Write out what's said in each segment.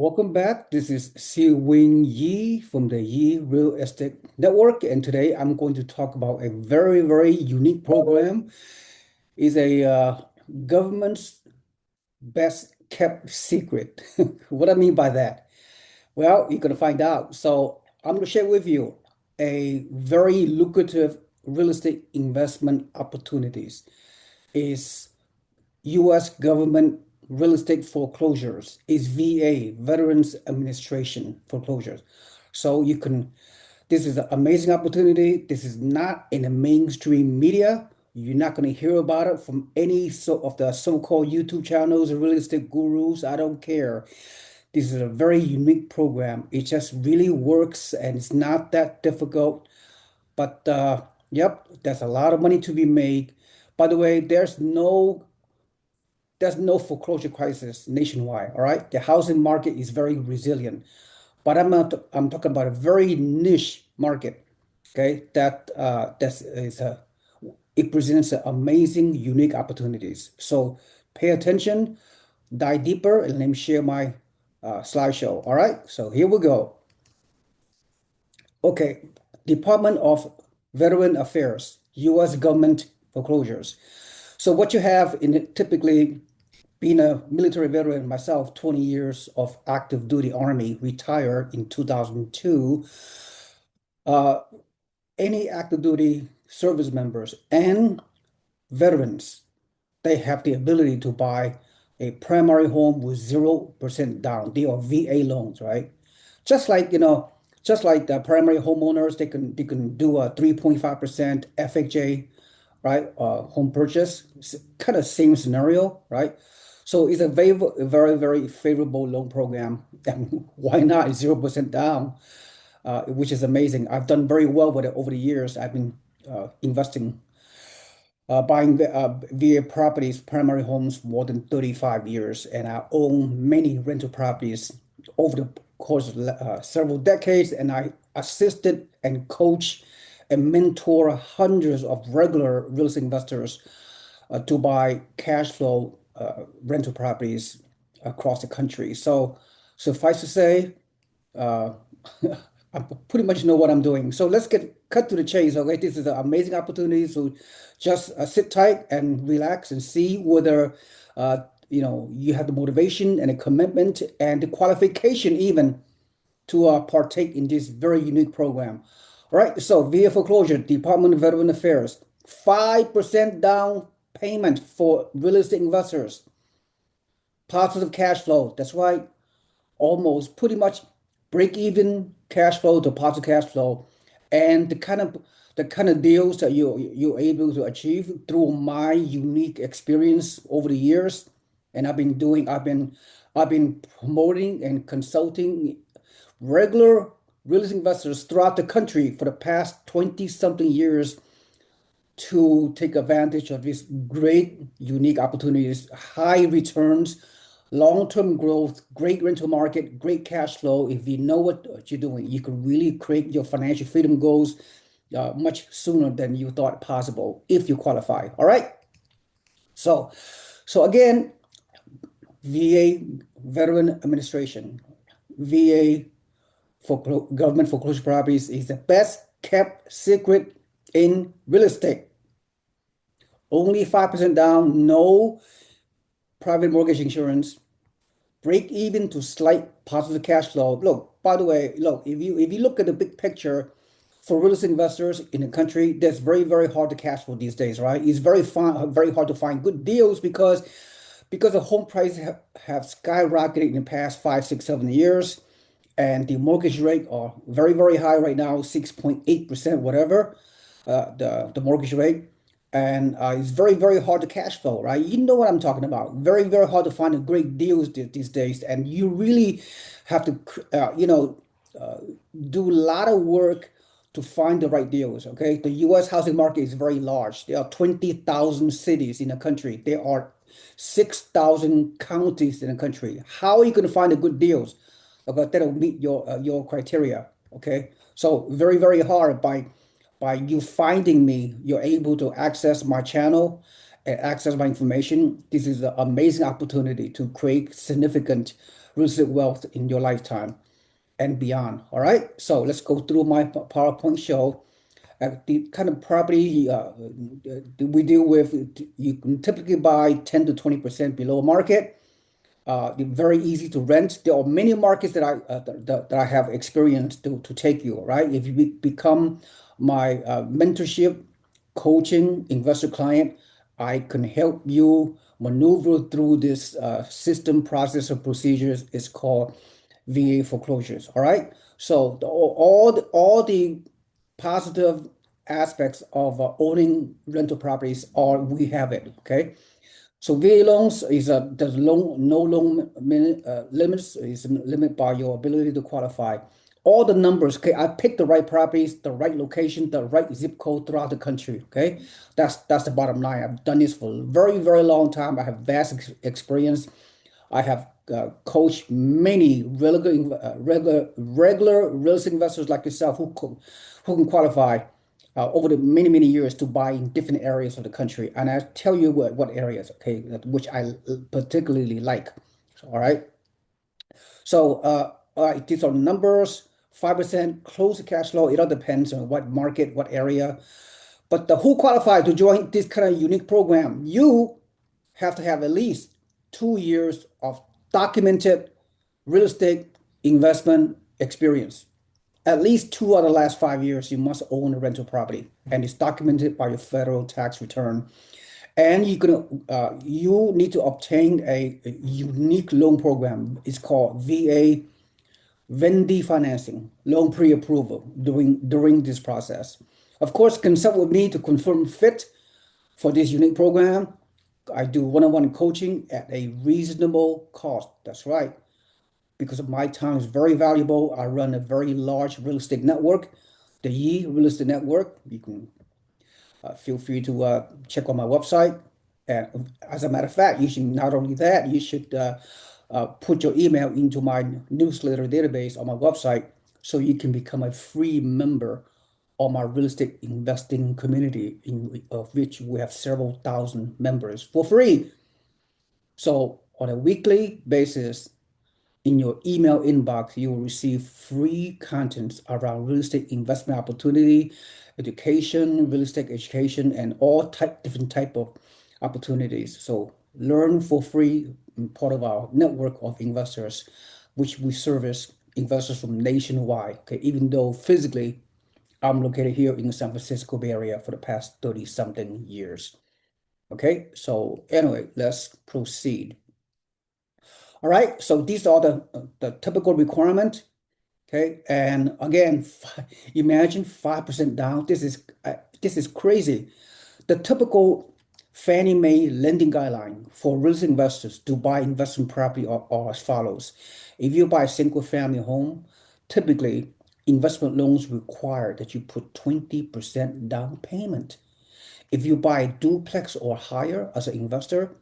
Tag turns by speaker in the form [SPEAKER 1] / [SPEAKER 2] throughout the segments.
[SPEAKER 1] Welcome back. This is SeeWing Yee from the Yee Real Estate Network, and today I'm going to talk about a very unique program. It's a government's best kept secret. What I mean by that? Well, you're going to find out. So I'm going to share with you a very lucrative real estate investment opportunities. Is U.S. government real estate foreclosures, is VA, Veterans Administration foreclosures. So this is an amazing opportunity. This is not in the mainstream media. You're not going to hear about it from any of the so-called YouTube channels or real estate gurus. I don't care. This is a very unique program. It just really works and it's not that difficult. But yep, there's a lot of money to be made. By the way, there's no foreclosure crisis nationwide, all right? The housing market is very resilient, but I'm talking about a very niche market, okay? It presents amazing, unique opportunities. So pay attention, dive deeper, and let me share my slideshow. All right, so here we go. Okay, Department of Veteran Affairs, U.S. government foreclosures. So what you have in it, typically being a military veteran myself, 20 years of active duty Army, retired in 2002, uh, any active duty service members and veterans, they have the ability to buy a primary home with 0% down. They are VA loans, right? Just like, just like the primary homeowners, they can do a 3.5% FHA, right? Home purchase, kind of same scenario, right? So it's a very favorable loan program. And why not 0% down, which is amazing. I've done very well with it over the years. I've been investing, buying VA properties, primary homes for more than 35 years, and I own many rental properties over the course of several decades, and I assisted and coach and mentor hundreds of regular real estate investors to buy cash flow rental properties across the country. So suffice to say, uh, I pretty much know what I'm doing. So let's get cut to the chase. Okay, this is an amazing opportunity. So just sit tight and relax and see whether you have the motivation and the commitment and the qualification even to partake in this very unique program. All right. So via foreclosure, Department of Veteran Affairs, 5% down payment for real estate investors, positive cash flow. That's right, almost pretty much break even cash flow to positive cash flow, and the kind of deals that you're able to achieve through my unique experience over the years. And I've been promoting and consulting regular real estate investors throughout the country for the past 20 something years to take advantage of these great unique opportunities, high returns, long-term growth, great rental market, great cash flow. If you know what you're doing, you can really create your financial freedom goals much sooner than you thought possible if you qualify. All right. So, so again, VA Veteran Administration, VA government foreclosure properties is the best kept secret in real estate. Only 5% down, no private mortgage insurance, break even to slight positive cash flow. Look, by the way, look, if you look at the big picture for real estate investors in the country, that's very hard to cash flow these days, right? It's very hard to find good deals because the home prices have skyrocketed in the past 5, 6, 7 years, and the mortgage rate are very high right now, 6.8%, whatever, the mortgage rate. And it's very hard to cash flow, right? You know what I'm talking about. Very hard to find a great deals these days, and you really have to, uh, do a lot of work to find the right deals. Okay, the U.S. housing market is very large. There are 20,000 cities in the country. There are 6,000 counties in the country. How are you going to find the good deals? That'll meet your criteria. Okay, so very hard by you finding me, you're able to access my channel and access my information, this is an amazing opportunity to create significant real estate wealth in your lifetime and beyond. All right, so let's go through my PowerPoint show. The kind of property we deal with, you can typically buy 10 to 20% below market. They're very easy to rent. There are many markets that I have experience to take you, right? If you become my mentorship, coaching, investor client, I can help you maneuver through this system, process, or procedures. It's called VA foreclosures. All right. So all the positive aspects of owning rental properties are we have it. Okay. So VA loans is there's no loan limits is limited by your ability to qualify. All the numbers, okay, I picked the right properties, the right location, the right zip code throughout the country. Okay, that's the bottom line. I've done this for a very, very long time. I have vast experience. I have coached many regular real estate investors like yourself who can qualify over the many years to buy in different areas of the country. And I tell you what areas, okay, which I particularly like. So, all right. So, all right, these are numbers. 5% close to cash flow. It all depends on what market, what area. But the who qualify to join this kind of unique program, you have to have at least 2 years of documented real estate investment experience. At least two out of the last 5 years, you must own a rental property, and it's documented by your federal tax return. And you need to obtain a unique loan program. It's called VA Vendee Financing, loan pre-approval during this process. Of course, consult with me to confirm fit for this unique program. I do one-on-one coaching at a reasonable cost. That's right. Because of my time is very valuable. I run a very large real estate network, the Yee Real Estate Network. You can feel free to check on my website. And as a matter of fact, you should not only that, you should put your email into my newsletter database on my website so you can become a free member of my real estate investing community, of which we have several thousand members for free. So on a weekly basis, in your email inbox, you will receive free contents around real estate investment opportunity, education, real estate education, and all different type of opportunities. So learn for free, part of our network of investors, which we service investors from nationwide. Okay, even though physically I'm located here in the San Francisco Bay Area for the past 30 something years. Okay, so anyway, let's proceed. All right, so these are the typical requirement. Okay, and again, imagine 5% down. This is crazy. The typical Fannie Mae lending guideline for real estate investors to buy investment property are as follows. If you buy a single family home, typically investment loans require that you put 20% down payment. If you buy a duplex or higher as an investor,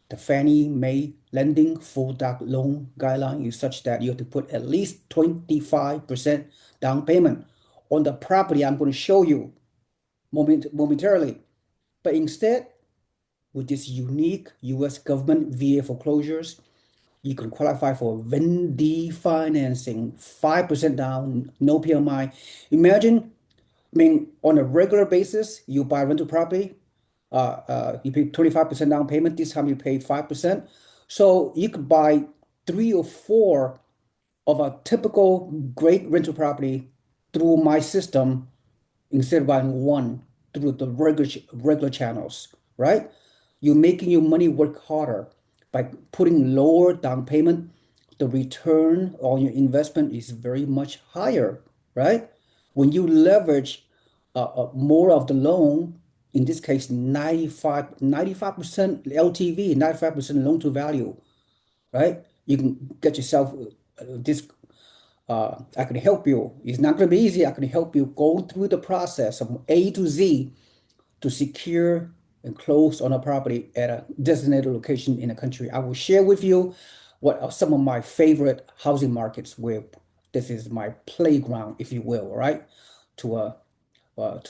[SPEAKER 1] the Fannie Mae lending full doc loan guideline is such that you have to put at least 25% down payment on the property I'm going to show you momentarily. But instead, with this unique US government VA foreclosures, you can qualify for Vendee financing, 5% down, no PMI. Imagine, I mean, on a regular basis, you buy rental property, you pay 25% down payment. This time you pay 5%. So you could buy three or four of a typical great rental property through my system instead of buying one through the regular channels, right? You're making your money work harder by putting lower down payment. The return on your investment is very much higher, right? When you leverage more of the loan, in this case, 95% LTV, 95% loan to value, right? You can get yourself this I can help you. It's not going to be easy. I can help you go through the process from A to Z to secure and close on a property at a designated location in the country. I will share with you what are some of my favorite housing markets where this is my playground, if you will, all right, to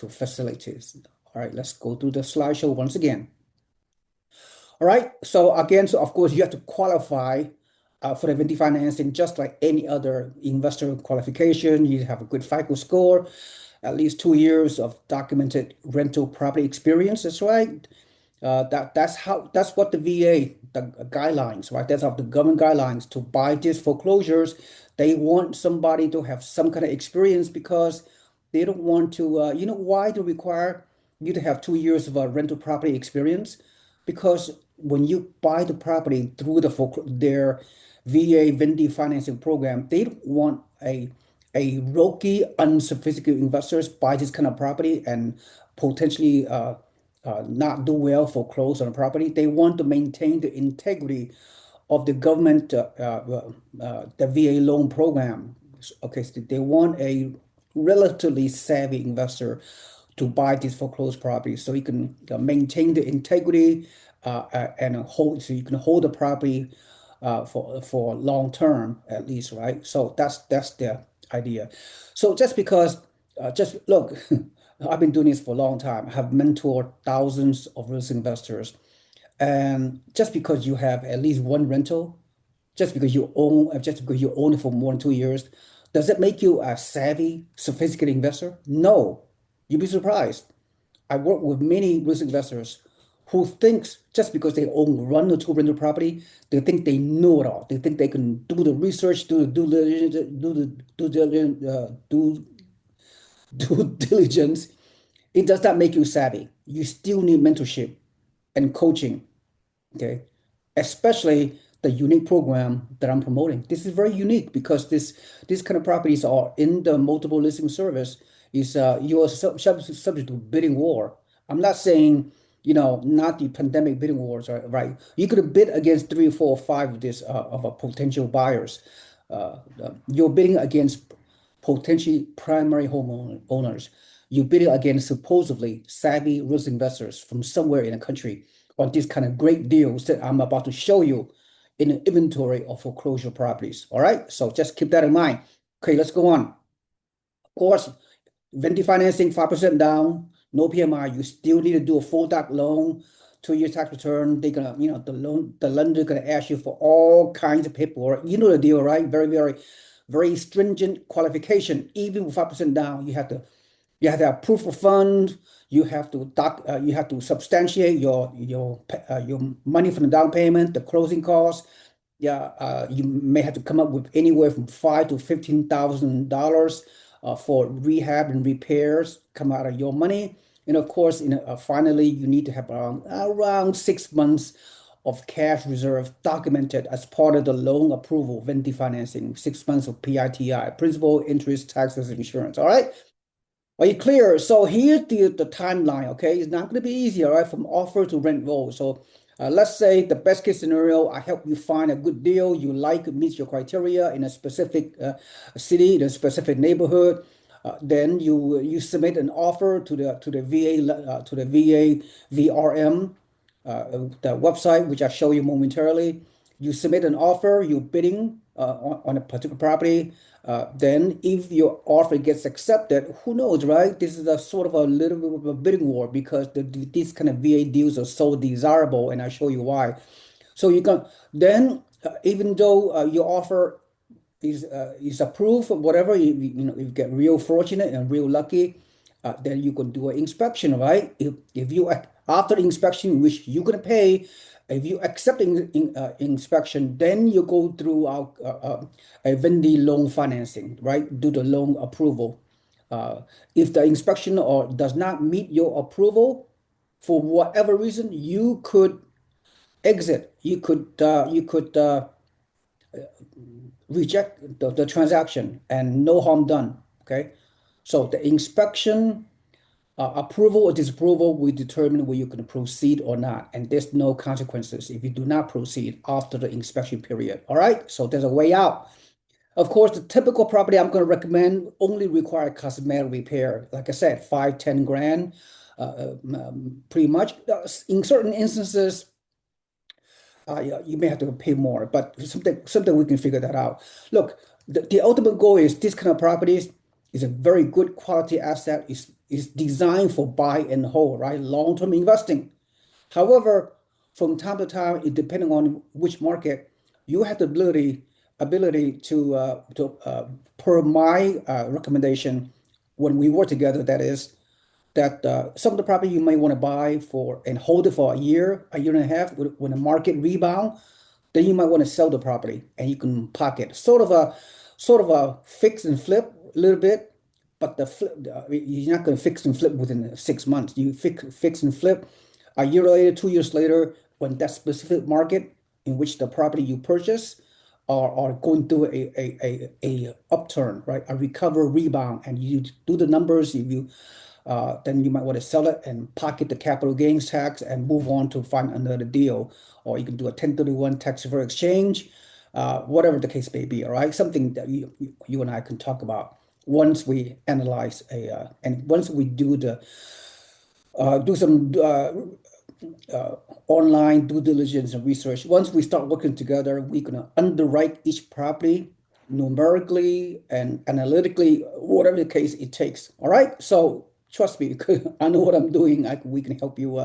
[SPEAKER 1] facilities. All right, let's go through the slideshow once again. All right. So again, so of course you have to qualify for the Vendee financing just like any other investor qualification. You have a good FICO score, at least 2 years of documented rental property experience. That's right. That's what the VA the guidelines, right? That's of the government guidelines to buy these foreclosures. They want somebody to have some kind of experience because they don't want to. You know why they require you to have 2 years of rental property experience? Because when you buy the property through their VA Vendee financing program, they don't want a rookie, unsophisticated investors buy this kind of property and potentially not do well foreclose on a property. They want to maintain the integrity of the government, the VA loan program. Okay, so they want a relatively savvy investor to buy these foreclosed properties so you can maintain the integrity and hold, so you can hold the property for long term at least, right? So that's the idea. So just because, just look, I've been doing this for a long time. I have mentored thousands of real estate investors, and just because you have at least one rental, just because you own it for more than 2 years, does it make you a savvy, sophisticated investor? No. You'd be surprised. I work with many real estate investors who thinks just because they own one or two rental property, they think they know it all. They think they can do the research, do the due diligence, due diligence. It does not make you savvy. You still need mentorship and coaching, okay? Especially the unique program that I'm promoting. This is very unique because this kind of properties are in the multiple listing service is you are subject to bidding war. I'm not saying, not the pandemic bidding wars, right? You could bid against three, four, five of this of a potential buyers. You're bidding against potentially primary owners. You're bidding against supposedly savvy real estate investors from somewhere in the country on these kind of great deals that I'm about to show you in an inventory of foreclosure properties. All right, so just keep that in mind. Okay, let's go on. Of course, Vendee financing, 5% down, no PMI. You still need to do a full doc loan, 2 year tax return. They're gonna, the lender gonna ask you for all kinds of paperwork. You know the deal, right? Very, very, very stringent qualification. Even with 5% down, you have to have proof of funds. You have to substantiate your money from the down payment, the closing costs. Yeah, you may have to come up with anywhere from $5,000 to $15,000 for rehab and repairs come out of your money. And of course, finally, you need to have around 6 months of cash reserve documented as part of the loan approval, Vendee financing, 6 months of PITI, principal, interest, taxes, insurance. All right. Are you clear? So here's the timeline, okay? It's not going to be easy, all right, from offer to rent roll. So let's say the best case scenario, I help you find a good deal you like, meets your criteria in a specific city, in a specific neighborhood. Then you submit an offer to the VA VRM, the website, which I'll show you momentarily. You submit an offer, you're bidding on a particular property. Then if your offer gets accepted, who knows, right? This is a sort of a little bit of a bidding war because these kind of VA deals are so desirable, and I'll show you why. So you can then, even though your offer is approved or whatever, you get real fortunate and real lucky, then you can do an inspection, right? If you after the inspection, which you're gonna pay, if you accept inspection, then you go through a Vendee loan financing, right? Do the loan approval. If the inspection or does not meet your approval for whatever reason, you could exit. You could reject the transaction and no harm done. Okay, so the inspection approval or disapproval will determine whether you can proceed or not, and there's no consequences if you do not proceed after the inspection period. All right, so there's a way out. Of course, the typical property I'm going to recommend only require cosmetic repair. Like I said, 5, 10 grand, pretty much. In certain instances, you may have to pay more, but something we can figure that out. Look, the ultimate goal is this kind of properties is a very good quality asset. Is designed for buy and hold, right? Long-term investing. However, from time to time, it depending on which market, you have the ability to per my recommendation when we work together, that is that some of the property you may want to buy for and hold it for a year and a half. When the market rebound, then you might want to sell the property and you can pocket sort of a fix and flip a little bit, but you're not going to fix and flip within 6 months. You fix and flip a year later, 2 years later, when that specific market in which the property you purchase are going through a upturn, right? A recover rebound, and you do the numbers. If you then you might want to sell it and pocket the capital gains tax and move on to find another deal. Or you can do a 1031 tax-deferred exchange, whatever the case may be, all right? Something that you and I can talk about once we analyze and once we do some online due diligence and research. Once we start working together, we're gonna underwrite each property numerically and analytically, whatever the case it takes. All right. So trust me, I know what I'm doing. We can help you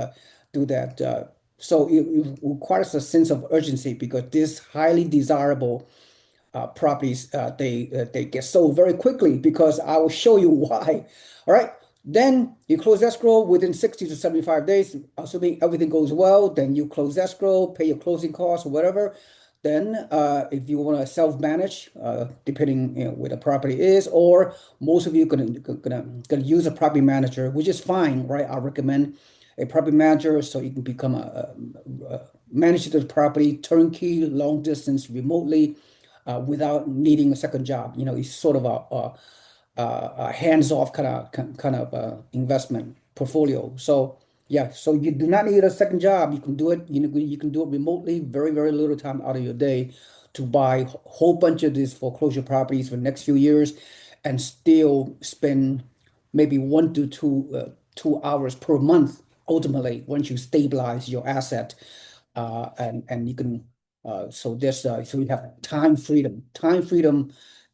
[SPEAKER 1] do that. So it requires a sense of urgency because this highly desirable properties they get sold very quickly because I will show you why. All right. Then you close escrow within 60 to 75 days, assuming everything goes well. Then you close escrow, pay your closing costs or whatever. Then, if you want to self-manage, depending where the property is, or most of you gonna use a property manager, which is fine, right? I recommend a property manager so you can become a manage the property turnkey, long distance, remotely, without needing a second job. It's sort of a hands-off kind of investment portfolio. So yeah, so you do not need a second job. You can do it. You can do it remotely, very, very little time out of your day to buy a whole bunch of these foreclosure properties for the next few years, and still spend maybe 1 to 2 hours per month. Ultimately, once you stabilize your asset, and you can so you have time freedom,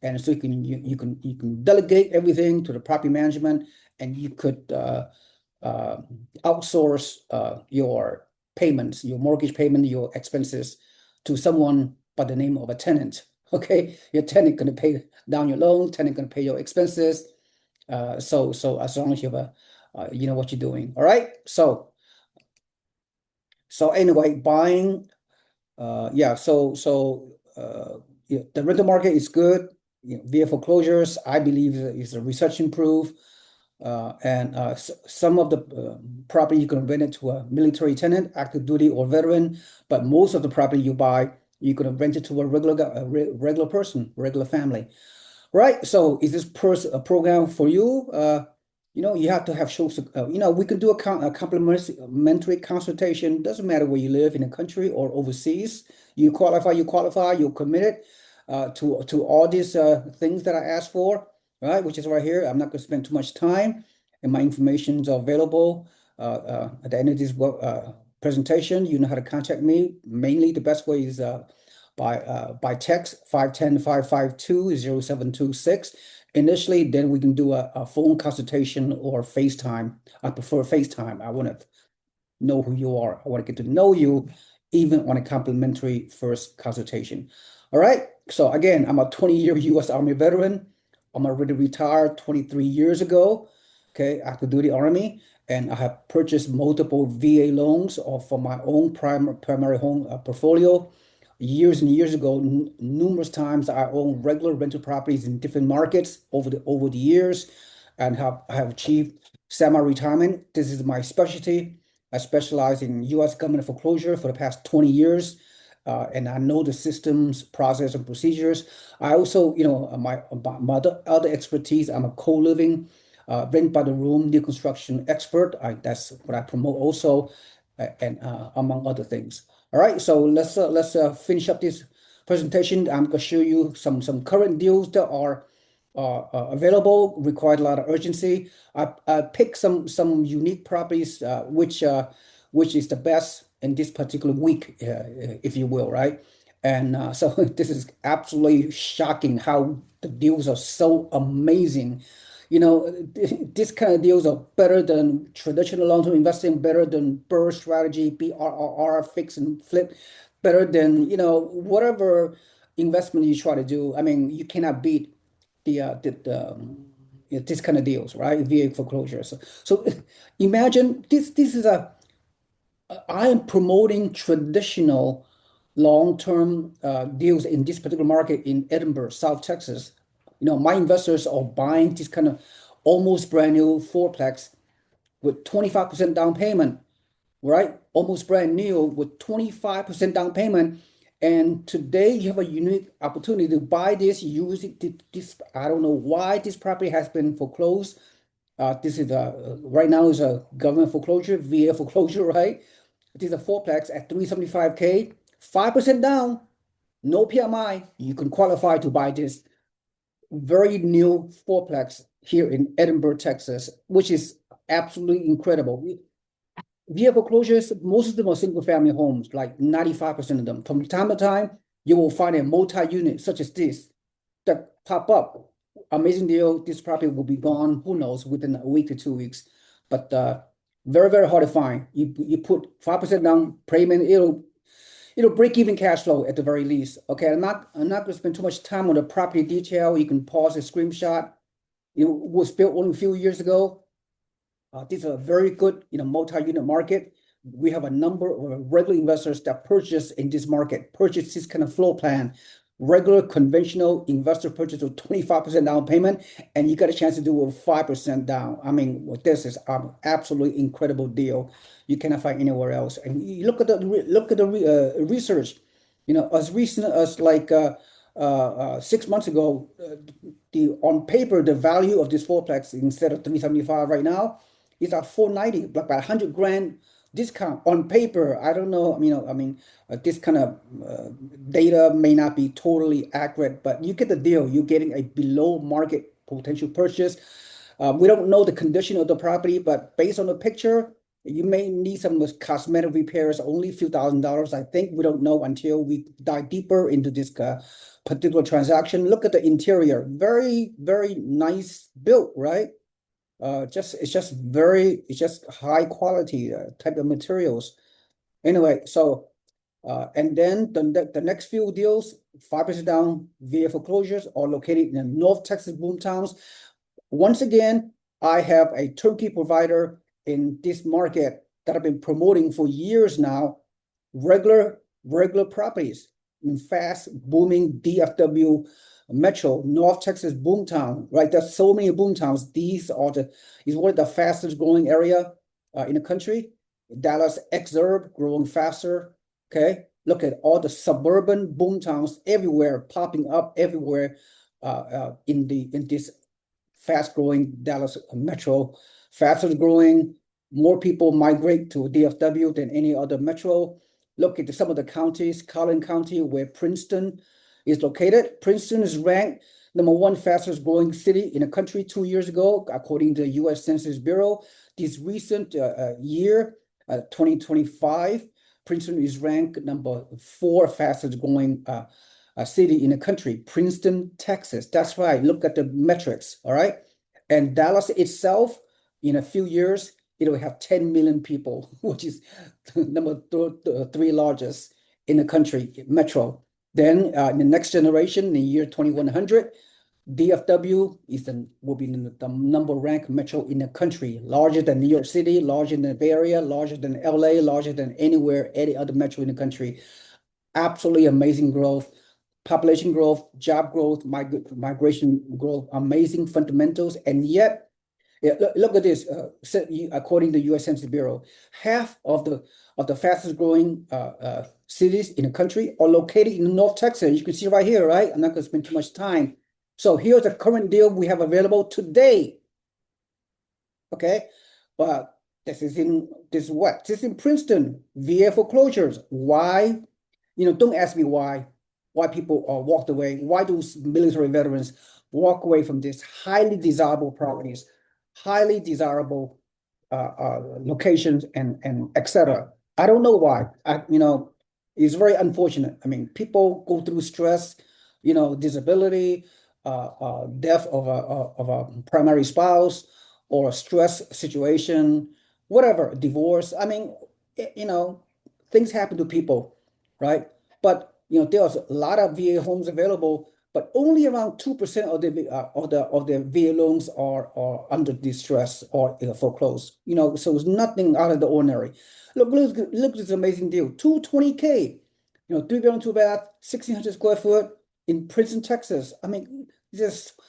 [SPEAKER 1] and so you can delegate everything to the property management, and you could outsource your payments, your mortgage payment, your expenses to someone by the name of a tenant. Okay, your tenant going to pay down your loan, tenant going to pay your expenses. So as long as you have you know what you're doing. All right. So anyway, buying. Yeah. Yeah, the rental market is good. VA foreclosures, I believe, is a recession proof. And some of the property you can rent it to a military tenant, active duty or veteran, but most of the property you buy, you can rent it to a regular person, regular family, right? So is this a program for you? You have to have shows. We can do a complimentary consultation. Doesn't matter where you live in the country or overseas. You qualify. You're committed to all these things that I asked for, right? Which is right here. I'm not going to spend too much time, and my information is available at the end of this presentation. You know how to contact me. Mainly, the best way is by text 510-552-0726. Initially, then we can do a phone consultation or FaceTime. I prefer FaceTime. I want to know who you are. I want to get to know you, even on a complimentary first consultation. All right. So again, I'm a 20-year U.S. Army veteran. I'm already retired 23 years ago. Okay, active duty Army, and I have purchased multiple VA loans for my own primary home portfolio. Years and years ago, numerous times I own regular rental properties in different markets over the years, and have achieved semi-retirement. This is my specialty. I specialize in U.S. government foreclosure for the past 20 years, and I know the systems, process, and procedures. I also, my other expertise, I'm a co-living, rent by the room, new construction expert. That's what I promote also, and among other things. All right, so let's finish up this presentation. I'm going to show you some current deals that are available, required a lot of urgency. I picked some unique properties, which is the best in this particular week, if you will, right? And so this is absolutely shocking how the deals are so amazing. This kind of deals are better than traditional long-term investing, better than BRRRR strategy, BRRR, fix and flip, better than, whatever investment you try to do. I mean, you cannot beat this kind of deals, right? VA foreclosure. So imagine this is I am promoting traditional long-term deals in this particular market in Edinburgh, South Texas. My investors are buying this kind of almost brand new fourplex with 25% down payment, right? Almost brand new with 25% down payment. And today you have a unique opportunity to buy this using this. I don't know why this property has been foreclosed. This is right now is a government foreclosure, VA foreclosure, right? It is a fourplex at 375K, 5% down, no PMI. You can qualify to buy this very new fourplex here in Edinburgh, Texas, which is absolutely incredible. VA foreclosures, most of them are single family homes, like 95% of them. From time to time, you will find a multi-unit such as this that pop up. Amazing deal. This property will be gone, who knows, within a week to 2 weeks. But very, very hard to find. You put 5% down payment, it'll break even cash flow at the very least. Okay, I'm not going to spend too much time on the property detail. You can pause a screenshot. It was built only a few years ago. This is a very good, multi-unit market. We have a number of regular investors that purchase in this market, purchase this kind of floor plan, regular conventional investor purchase with 25% down payment, and you got a chance to do with 5% down. I mean, this is an absolutely incredible deal. You cannot find anywhere else. And you look at the research, as recent as like 6 months ago, the on paper the value of this fourplex instead of 375 right now is at 490, like by 100 grand discount on paper. I don't know. This kind of data may not be totally accurate, but you get the deal. You're getting a below market potential purchase. We don't know the condition of the property, but based on the picture, you may need some cosmetic repairs, only a few $1,000s. I think we don't know until we dive deeper into this particular transaction. Look at the interior. Very, very nice built, right? It's just high quality type of materials. Anyway, so and then the next few deals, 5% down via foreclosures, are located in the North Texas boomtowns. Once again, I have a turnkey provider in this market that I've been promoting for years now. Regular properties in fast booming DFW Metro, North Texas boomtown, right? There's so many boomtowns. Is one of the fastest growing area in the country. Dallas exurb growing faster. Okay, look at all the suburban boomtowns everywhere, popping up everywhere in this fast growing Dallas Metro. Fastest growing, more people migrate to DFW than any other metro. Look at some of the counties, Collin County, where Princeton is located. Princeton is ranked #1 fastest growing city in the country 2 years ago, according to the U.S. Census Bureau. This recent year, 2025, Princeton is ranked #4 fastest growing city in the country. Princeton, Texas. That's right. Look at the metrics. All right. And Dallas itself, in a few years, it will have 10 million people, which is number 3 largest in the country, metro. Then in the next generation, in the year 2100, DFW will be the number ranked metro in the country, larger than New York City, larger than the Bay Area, larger than LA, larger than anywhere, any other metro in the country. Absolutely amazing growth, population growth, job growth, migration growth, amazing fundamentals. And yet, look at this. According to the U.S. Census Bureau, half of the fastest growing cities in the country are located in North Texas. You can see right here, right? I'm not going to spend too much time. So here's the current deal we have available today. Okay, but this is in Princeton, VA foreclosures. Why? Don't ask me why people walked away. Why do military veterans walk away from these highly desirable properties, highly desirable locations, and etc. I don't know why. It's very unfortunate. I mean, people go through stress, disability, death of a primary spouse or a stress situation, whatever, divorce. I mean, you know, things happen to people, right? But there's a lot of VA homes available, but only around 2% of the VA loans are under distress or foreclosed. So it's nothing out of the ordinary. Look at this amazing deal. 220K, three bedroom, two bath, 1,600 square foot in Princeton, Texas. I mean, just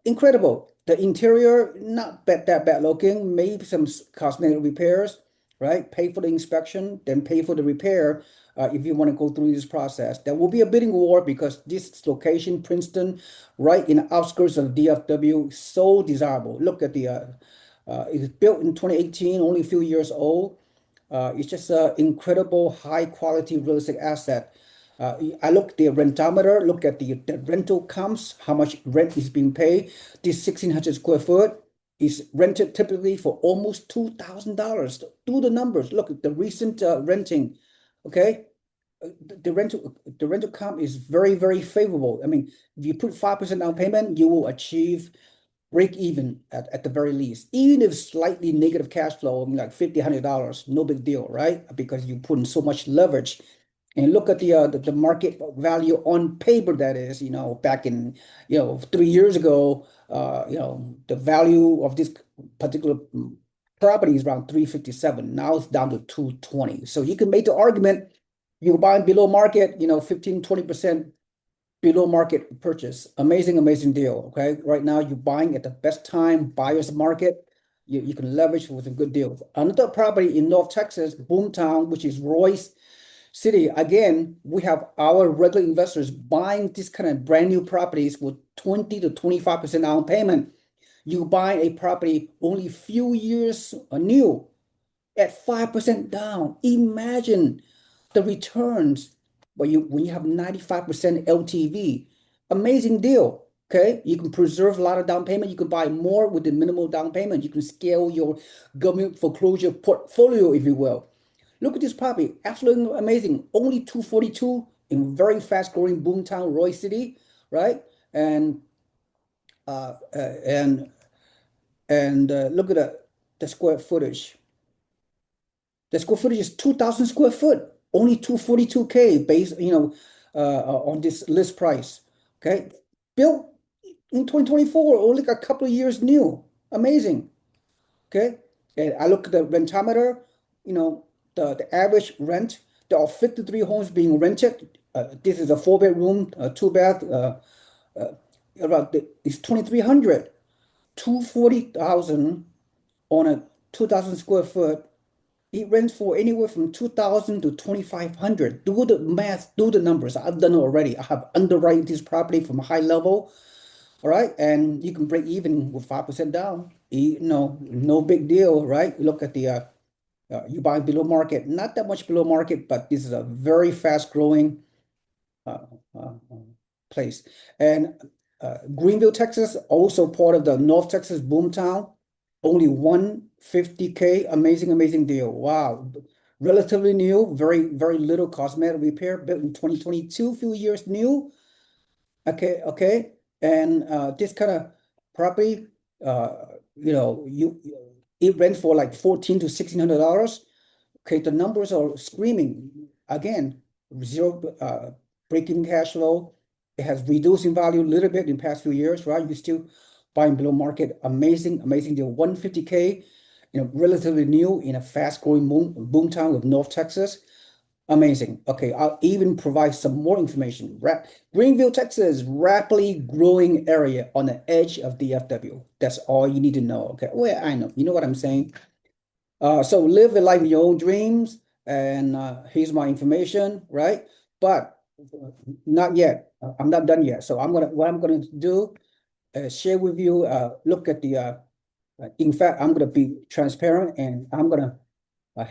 [SPEAKER 1] incredible. The interior, not that bad looking, maybe some cosmetic repairs, right? Pay for the inspection, then pay for the repair if you want to go through this process. There will be a bidding war because this location, Princeton, right in the outskirts of DFW, so desirable. Look at it's built in 2018, only a few years old. It's just an incredible high quality real estate asset. I look at the rentometer, look at the rental comps, how much rent is being paid. This 1,600 square foot is rented typically for almost $2,000. Do the numbers. Look at the recent renting. Okay, the rental comp is very, very favorable. I mean, if you put 5% down payment, you will achieve break even at the very least. Even if slightly negative cash flow, I mean, like $50, $100, no big deal, right? Because you put in so much leverage. And look at the market value on paper, that is, back in, 3 years ago, the value of this particular property is around 357. Now it's down to 220. So you can make the argument you're buying below market, 15, 20% below market purchase. Amazing, amazing deal. Okay. Right now you're buying at the best time, buyer's market. You can leverage with a good deal. Another property in North Texas, Boomtown, which is Royse City. Again, we have our regular investors buying this kind of brand new properties with 20 to 25% down payment. You buy a property only a few years new at 5% down. Imagine the returns when you have 95% LTV. Amazing deal. Okay. You can preserve a lot of down payment. You can buy more with the minimal down payment. You can scale your government foreclosure portfolio, if you will. Look at this property. Absolutely amazing. Only 242 in very fast growing boomtown, Royse City, right? And uh, uh, and look at the square footage. The square footage is 2,000 square foot, only 242K based, on this list price. Okay. Built in 2024, only a couple of years new. Amazing. Okay. And I look at the rentometer, the average rent. There are 53 homes being rented. This is a four-bedroom, two bath, uh, it's 2,300, 240,000 on a 2,000 square foot. It rents for anywhere from 2,000 to 2,500. Do the math, do the numbers. I've done it already. I have underwritten this property from a high level. All right. And you can break even with 5% down. No big deal, right? Look at you buy below market, not that much below market, but this is a very fast growing uh, uh, place. And Greenville, Texas, also part of the North Texas boomtown, only 150K. Amazing, amazing deal. Wow. Relatively new, very, very little cosmetic repair, built in 2022, few years new. Okay, okay. And this kind of property, uh, it rents for like 14 to $1,600. Okay, the numbers are screaming. Again, zero breaking cash flow. It has reduced in value a little bit in past few years, right? You're still buying below market. Amazing, amazing deal. 150K, relatively new in a fast growing boom town of North Texas. Amazing. Okay, I'll even provide some more information. Greenville, Texas, rapidly growing area on the edge of DFW. That's all you need to know. Okay, well, I know. You know what I'm saying? So live a life of your own dreams, and here's my information, right? But not yet. I'm not done yet. So what I'm gonna do is share with you. Look at in fact, I'm gonna be transparent, and I'm gonna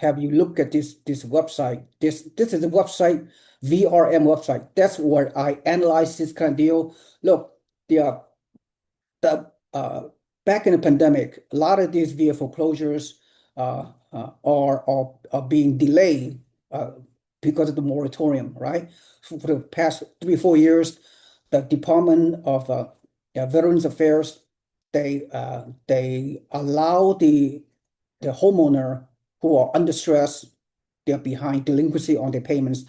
[SPEAKER 1] have you look at this website. This is a website, VRM website. That's where I analyze this kind of deal. Look, the back in the pandemic, a lot of these VA foreclosures are being delayed because of the moratorium, right? For the past 3 or 4 years, the Department of Yeah, Veterans Affairs, they allow the homeowner who are under stress, they're behind delinquency on their payments,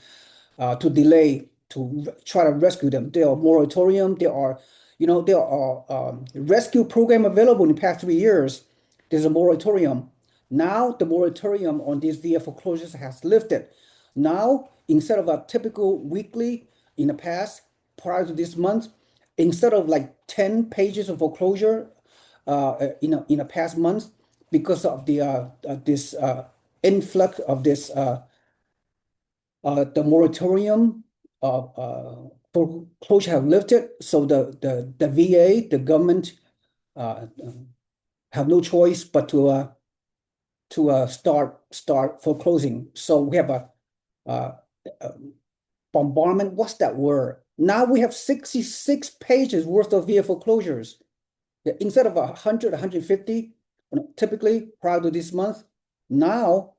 [SPEAKER 1] to delay to try to rescue them. There are moratorium. There are rescue program available in the past 3 years. There's a moratorium. Now the moratorium on these VA foreclosures has lifted. Now, instead of a typical weekly in the past, prior to this month, instead of like 10 pages of foreclosure in a past month, because of this influx of this the moratorium foreclosure have lifted, so the VA, the government, uh, have no choice but to start foreclosing. So we have uh, a bombardment. What's that word? Now we have 66 pages worth of VA foreclosures. Yeah, instead of 100, 150, typically prior to this month, now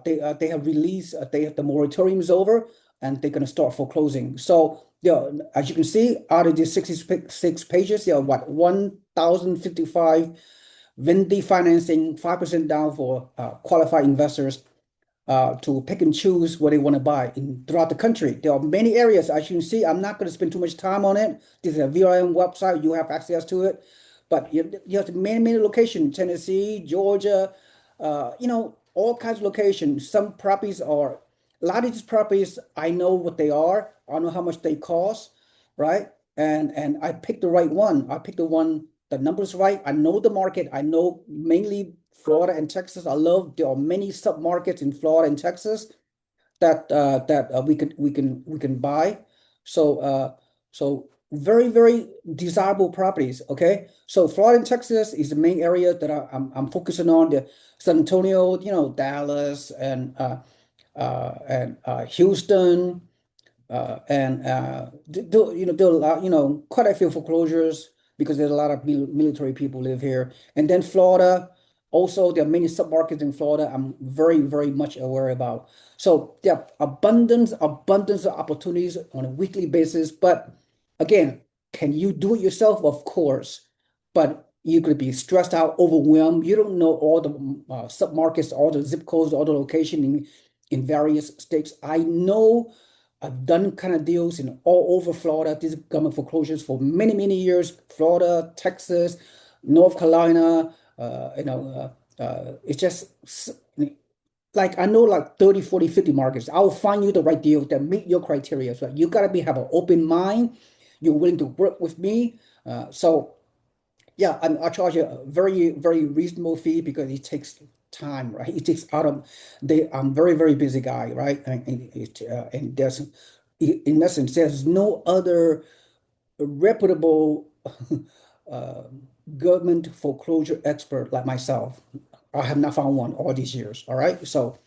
[SPEAKER 1] they have released, they have the moratorium is over and they're going to start foreclosing. So, as you can see, out of these 66 pages, 1,055 Vendee Financing, 5% down for qualified investors to pick and choose what they want to buy throughout the country. There are many areas, as you can see. I'm not going to spend too much time on it. This is a VRM website. You have access to it. But you have many locations, Tennessee, Georgia, all kinds of locations. Some properties are, a lot of these properties, I know what they are. I know how much they cost, right? And I picked the right one. I picked the one, the numbers right. I know the market. I know mainly Florida and Texas. There are many sub-markets in Florida and Texas that we can buy. So very desirable properties. Okay, so Florida and Texas is the main area that I'm focusing on. The San Antonio, Dallas and Houston, and there are a lot, quite a few foreclosures because there's a lot of military people live here. And then Florida, also there are many submarkets in Florida I'm very much aware about. So yeah, abundance of opportunities on a weekly basis. But again, can you do it yourself? Of course, but you could be stressed out, overwhelmed. You don't know all the submarkets, all the zip codes, all the location in various states. I know I've done kind of deals in all over Florida, these government foreclosures for many years. Florida, Texas, North Carolina, it's just like I know like 30, 40, 50 markets. I'll find you the right deal that meet your criteria. So you gotta have an open mind. You're willing to work with me. So yeah, I charge a very reasonable fee because it takes time, right? It takes out of I'm very busy guy, right? And there's in essence there's no other reputable uh, government foreclosure expert like myself. I have not found one all these years. All right, so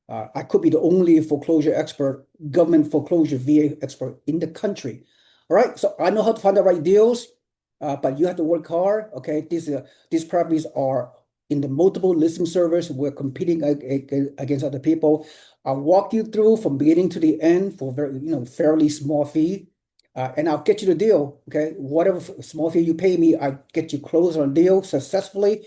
[SPEAKER 1] I could be the only foreclosure expert, government foreclosure VA expert in the country. All right, so I know how to find the right deals, but you have to work hard. Okay, these properties are in the multiple listing service. We're competing against other people. I'll walk you through from beginning to the end for very, fairly small fee, and I'll get you the deal. Okay, whatever small fee you pay me, I get you closed on a deal successfully.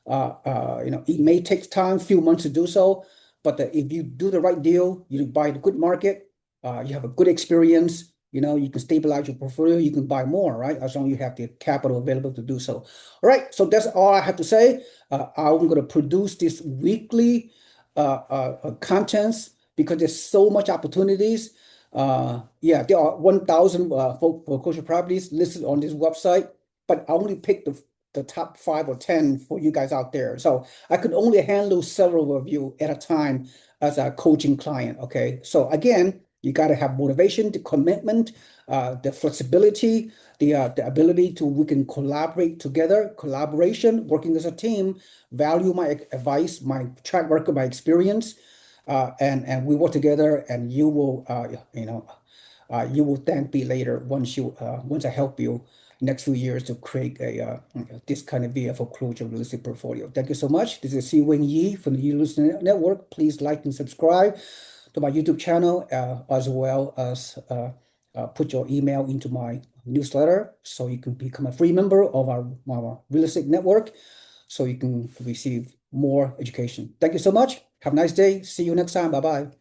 [SPEAKER 1] It may take time, few months to do so, but if you do the right deal, you buy the good market, you have a good experience, you can stabilize your portfolio, you can buy more, right? As long as you have the capital available to do so. All right, so that's all I have to say. I'm going to produce this weekly contents because there's so much opportunities. Yeah, there are 1,000 foreclosure properties listed on this website, but I only picked the top 5 or 10 for you guys out there. So I could only handle several of you at a time as a coaching client. Okay. So again, you got to have motivation, the commitment, the flexibility, the ability we can collaborate together, collaboration, working as a team, value my advice, my track record, my experience, and we work together, and you will thank me later once I help you next few years to create this kind of VA foreclosure real estate portfolio. Thank you so much. This is SeeWing Yee from the Yee Real Estate Network. Please like and subscribe to my YouTube channel as well as put your email into my newsletter so you can become a free member of our real estate network so you can receive more education. Thank you so much. Have a nice day. See you next time. Bye-bye.